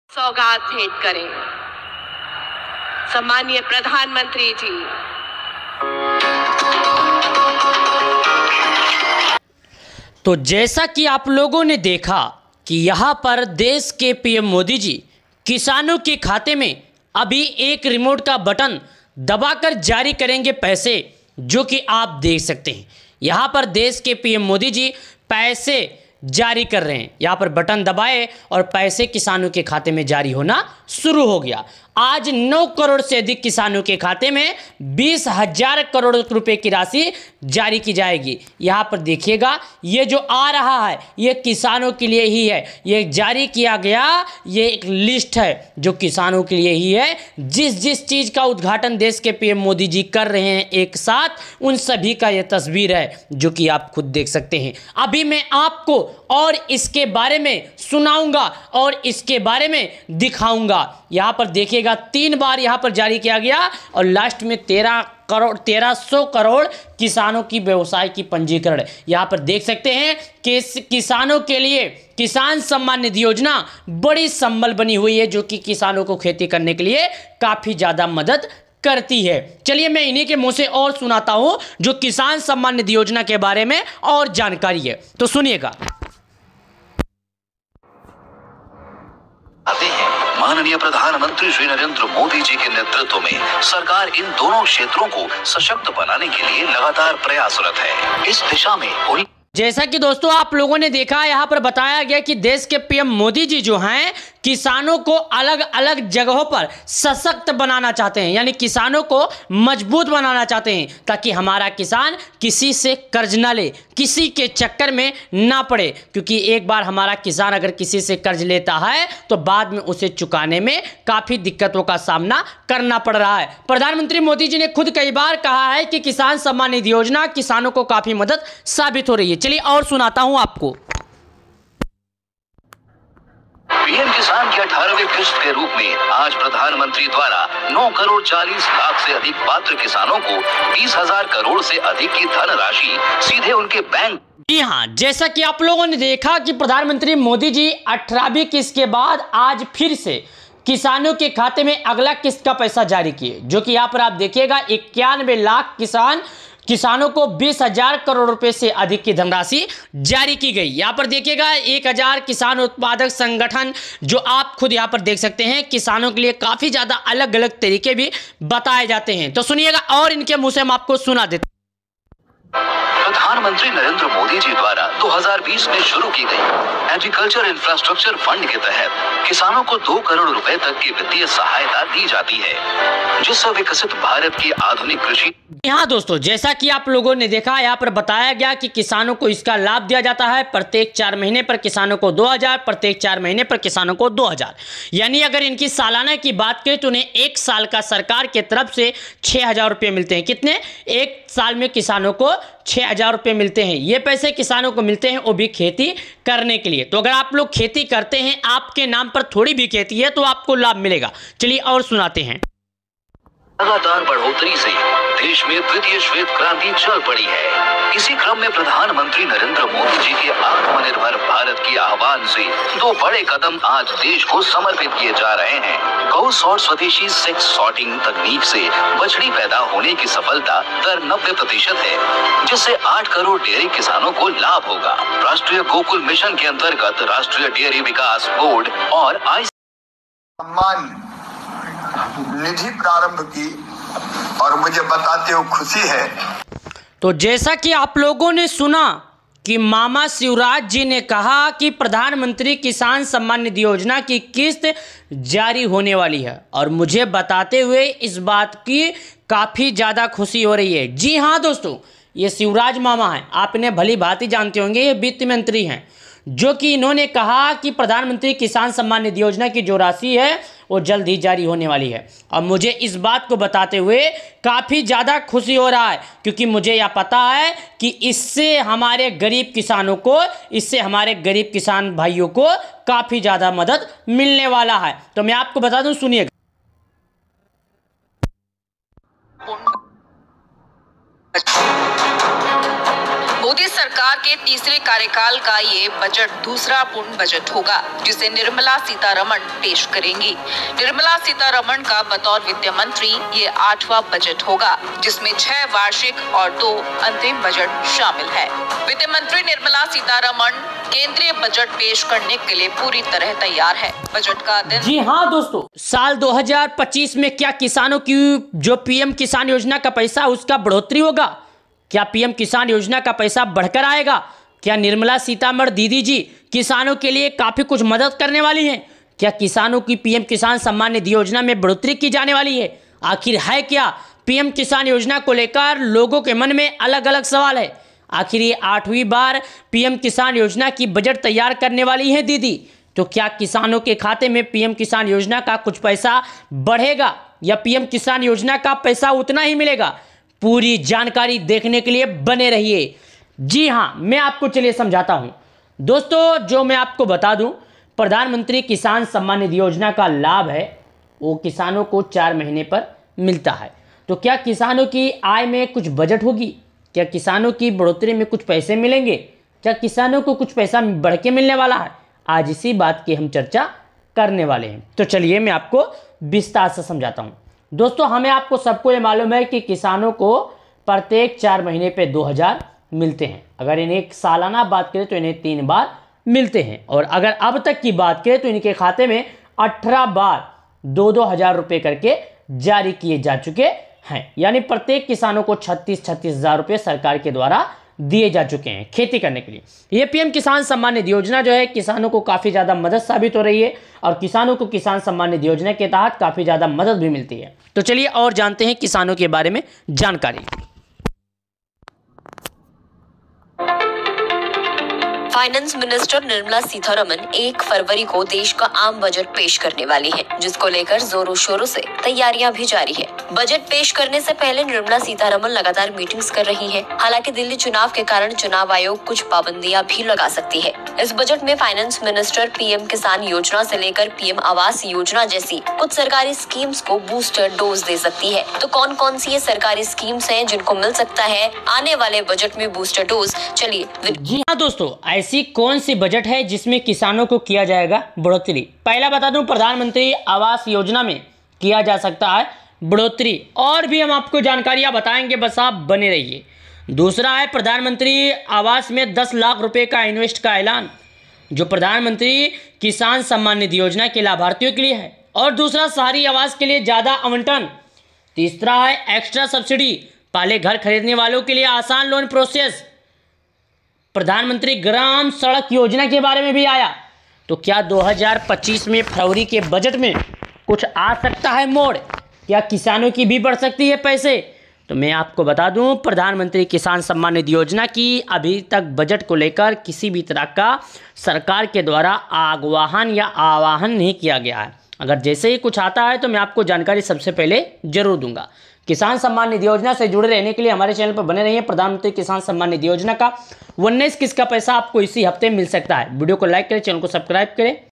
सौगात भेंट करें। सम्मानीय प्रधानमंत्री जी। तो जैसा कि आप लोगों ने देखा कि यहाँ पर देश के पीएम मोदी जी किसानों के खाते में अभी एक रिमोट का बटन दबाकर जारी करेंगे पैसे, जो कि आप देख सकते हैं। यहाँ पर देश के पीएम मोदी जी पैसे जारी कर रहे हैं। यहाँ पर बटन दबाए और पैसे किसानों के खाते में जारी होना शुरू हो गया। आज 9 करोड़ से अधिक किसानों के खाते में 20,000 करोड़ रुपए की राशि जारी की जाएगी। यहाँ पर देखिएगा, ये जो आ रहा है ये किसानों के लिए ही है। ये जारी किया गया, ये एक लिस्ट है जो किसानों के लिए ही है। जिस जिस चीज़ का उद्घाटन देश के पीएम मोदी जी कर रहे हैं एक साथ, उन सभी का ये तस्वीर है जो कि आप खुद देख सकते हैं। अभी मैं आपको और इसके बारे में सुनाऊंगा और इसके बारे में दिखाऊंगा। यहाँ पर देखिएगा 3 बार यहाँ पर जारी किया गया और लास्ट में 1300 करोड़ किसानों की व्यवसाय की पंजीकरण। यहाँ पर देख सकते हैं कि किसानों के लिए किसान सम्मान निधि योजना बड़ी संबल बनी हुई है, जो कि किसानों को खेती करने के लिए काफ़ी ज़्यादा मदद करती है। चलिए मैं इन्हीं के मुंह से और सुनाता हूं जो किसान सम्मान निधि योजना के बारे में और जानकारी है, तो सुनिएगा। माननीय प्रधानमंत्री श्री नरेंद्र मोदी जी के नेतृत्व में सरकार इन दोनों क्षेत्रों को सशक्त बनाने के लिए लगातार प्रयासरत है। इस दिशा में जैसा कि दोस्तों आप लोगों ने देखा, यहाँ पर बताया गया कि देश के पीएम मोदी जी जो हैं किसानों को अलग अलग जगहों पर सशक्त बनाना चाहते हैं, यानी किसानों को मजबूत बनाना चाहते हैं, ताकि हमारा किसान किसी से कर्ज ना ले, किसी के चक्कर में ना पड़े। क्योंकि एक बार हमारा किसान अगर किसी से कर्ज लेता है तो बाद में उसे चुकाने में काफ़ी दिक्कतों का सामना करना पड़ रहा है। प्रधानमंत्री मोदी जी ने खुद कई बार कहा है कि किसान सम्मान निधि योजना किसानों को काफ़ी मदद साबित हो रही है। चलिए और सुनाता हूं आपको। पीएम किसान की 18वीं किस्त के रूप में आज प्रधानमंत्री द्वारा 9 करोड़ 40 लाख से अधिक पात्र किसानों को 20,000 करोड़ से अधिक की धनराशि सीधे उनके बैंक। जी हाँ, जैसा कि आप लोगों ने देखा कि प्रधानमंत्री मोदी जी 18वीं किस्त के बाद आज फिर से किसानों के खाते में अगला किस्त का पैसा जारी किए, जो कि यहाँ पर आप देखिएगा 91 लाख किसानों को 20,000 करोड़ रुपए से अधिक की धनराशि जारी की गई। यहाँ पर देखिएगा 1,000 किसान उत्पादक संगठन, जो आप खुद यहाँ पर देख सकते हैं, किसानों के लिए काफ़ी ज़्यादा अलग अलग तरीके भी बताए जाते हैं। तो सुनिएगा और इनके मुंह से हम आपको सुना देते हैं। प्रधानमंत्री नरेंद्र मोदी जी द्वारा 2020 में शुरू की गई एग्रीकल्चर इंफ्रास्ट्रक्चर फंड के तहत किसानों को 2 करोड़ रुपए तक की वित्तीय सहायता दी जाती है, जिससे विकसित भारत की आधुनिक कृषि। हाँ दोस्तों, जैसा कि आप लोगों ने देखा, यहाँ पर बताया गया कि किसानों को इसका लाभ दिया जाता है। प्रत्येक 4 महीने पर किसानों को 2,000, प्रत्येक 4 महीने पर किसानों को 2,000। यानी अगर इनकी सालाना की बात करें तो उन्हें 1 साल का सरकार के तरफ से 6,000 रुपये मिलते हैं। कितने? 1 साल में किसानों को 6,000 रुपये मिलते हैं। ये पैसे किसानों को मिलते हैं, वो भी खेती करने के लिए। तो अगर आप लोग खेती करते हैं, आपके नाम पर थोड़ी भी खेती है, तो आपको लाभ मिलेगा। चलिए और सुनाते हैं। लगातार बढ़ोतरी से देश में द्वितीय श्वेत क्रांति चल पड़ी है। इसी क्रम में प्रधानमंत्री नरेंद्र मोदी जी के आत्मनिर्भर भारत के आह्वान से 2 बड़े कदम आज देश को समर्पित किए जा रहे हैं। गौ और स्वदेशी सेक्स सॉर्टिंग तकनीक से बछड़ी पैदा होने की सफलता दर 90% है, जिससे 8 करोड़ डेयरी किसानों को लाभ होगा। राष्ट्रीय गोकुल मिशन के अंतर्गत राष्ट्रीय डेयरी विकास बोर्ड और सम्मान निधि प्रारंभ की, और मुझे बताते हुए खुशी है। तो जैसा कि आप लोगों ने सुना कि मामा शिवराज जी ने कहा कि प्रधानमंत्री किसान सम्मान निधि योजना की किस्त जारी होने वाली है, और मुझे बताते हुए इस बात की काफ़ी ज़्यादा खुशी हो रही है। जी हाँ दोस्तों, ये शिवराज मामा हैं, आप इन्हें भली भांति जानते होंगे। ये वित्त मंत्री हैं, जो कि इन्होंने कहा कि प्रधानमंत्री किसान सम्मान निधि योजना की जो राशि है वो जल्द ही जारी होने वाली है। और मुझे इस बात को बताते हुए काफ़ी ज़्यादा खुशी हो रहा है, क्योंकि मुझे यह पता है कि इससे हमारे गरीब किसानों को, इससे हमारे गरीब किसान भाइयों को काफ़ी ज़्यादा मदद मिलने वाला है। तो मैं आपको बता दूं, सुनिएगा। मोदी सरकार के तीसरे कार्यकाल का ये बजट दूसरा पूर्ण बजट होगा, जिसे निर्मला सीतारमण पेश करेंगी। निर्मला सीतारमण का बतौर वित्त मंत्री ये 8वां बजट होगा, जिसमें 6 वार्षिक और 2 अंतरिम बजट शामिल है। वित्त मंत्री निर्मला सीतारमण केंद्रीय बजट पेश करने के लिए पूरी तरह तैयार है। बजट का दिन जी हाँ दोस्तों, साल 2025 में क्या किसानों की जो पीएम किसान योजना का पैसा उसका बढ़ोतरी होगा? क्या पीएम किसान योजना का पैसा बढ़कर आएगा? क्या निर्मला सीतारमण दीदी जी किसानों के लिए काफी कुछ मदद करने वाली हैं? क्या किसानों की पीएम किसान सम्मान निधि योजना में बढ़ोतरी की जाने वाली है? आखिर है क्या? पीएम किसान योजना को लेकर लोगों के मन में अलग अलग सवाल है। आखिर ये 8वीं बार पीएम किसान योजना की बजट तैयार करने वाली है दीदी, तो क्या किसानों के खाते में पीएम किसान योजना का कुछ पैसा बढ़ेगा या पीएम किसान योजना का पैसा उतना ही मिलेगा? पूरी जानकारी देखने के लिए बने रहिए। जी हाँ, मैं आपको चलिए समझाता हूँ दोस्तों। जो मैं आपको बता दूं, प्रधानमंत्री किसान सम्मान निधि योजना का लाभ है वो किसानों को 4 महीने पर मिलता है। तो क्या किसानों की आय में कुछ बजट होगी? क्या किसानों की बढ़ोतरी में कुछ पैसे मिलेंगे? क्या किसानों को कुछ पैसा बढ़ के मिलने वाला है? आज इसी बात की हम चर्चा करने वाले हैं। तो चलिए मैं आपको विस्तार से समझाता हूँ दोस्तों। हमें आपको सबको ये मालूम है कि किसानों को प्रत्येक 4 महीने पे 2000 मिलते हैं। अगर इन्हें एक सालाना बात करें तो इन्हें 3 बार मिलते हैं, और अगर अब तक की बात करें तो इनके खाते में 18 बार 2-2 हज़ार रुपये करके जारी किए जा चुके हैं। यानी प्रत्येक किसानों को 36-36 हज़ार रुपये सरकार के द्वारा दिए जा चुके हैं खेती करने के लिए। ये पीएम किसान सम्मान निधि योजना जो है किसानों को काफ़ी ज़्यादा मदद साबित हो रही है, और किसानों को किसान सम्मान निधि योजना के तहत काफ़ी ज़्यादा मदद भी मिलती है। तो चलिए और जानते हैं किसानों के बारे में जानकारी। फाइनेंस मिनिस्टर निर्मला सीतारमण 1 फरवरी को देश का आम बजट पेश करने वाली हैं, जिसको लेकर जोरों शोरों से तैयारियां भी जारी है। बजट पेश करने से पहले निर्मला सीतारमण लगातार मीटिंग्स कर रही हैं। हालांकि दिल्ली चुनाव के कारण चुनाव आयोग कुछ पाबंदियां भी लगा सकती है। इस बजट में फाइनेंस मिनिस्टर पीएम किसान योजना से लेकर पीएम आवास योजना जैसी कुछ सरकारी स्कीम्स को बूस्टर डोज दे सकती है। तो कौन कौन सी ये सरकारी स्कीम्स हैं जिनको मिल सकता है आने वाले बजट में बूस्टर डोज? चलिए जी हाँ दोस्तों, ऐसी कौन सी बजट है जिसमें किसानों को किया जाएगा बढ़ोतरी? पहला बता दूं, प्रधानमंत्री आवास योजना में किया जा सकता है बढ़ोतरी, और भी हम आपको जानकारियां बताएंगे, बस आप बने रहिए। दूसरा है प्रधानमंत्री आवास में 10 लाख रुपए का इन्वेस्ट का ऐलान, जो प्रधानमंत्री किसान सम्मान निधि योजना के लाभार्थियों के लिए है। और दूसरा शहरी आवास के लिए ज़्यादा आवंटन। तीसरा है एक्स्ट्रा सब्सिडी, पहले घर खरीदने वालों के लिए आसान लोन प्रोसेस। प्रधानमंत्री ग्राम सड़क योजना के बारे में भी आया। तो क्या 2025 में फरवरी के बजट में कुछ आ सकता है मोड़? क्या किसानों की भी बढ़ सकती है पैसे? तो मैं आपको बता दूं, प्रधानमंत्री किसान सम्मान निधि योजना की अभी तक बजट को लेकर किसी भी तरह का सरकार के द्वारा आह्वान या आवाहन नहीं किया गया है। अगर जैसे ही कुछ आता है तो मैं आपको जानकारी सबसे पहले जरूर दूंगा। किसान सम्मान निधि योजना से जुड़े रहने के लिए हमारे चैनल पर बने रहिए। प्रधानमंत्री किसान सम्मान निधि योजना का 19 किस्त का पैसा आपको इसी हफ्ते मिल सकता है। वीडियो को लाइक करें, चैनल को सब्सक्राइब करें।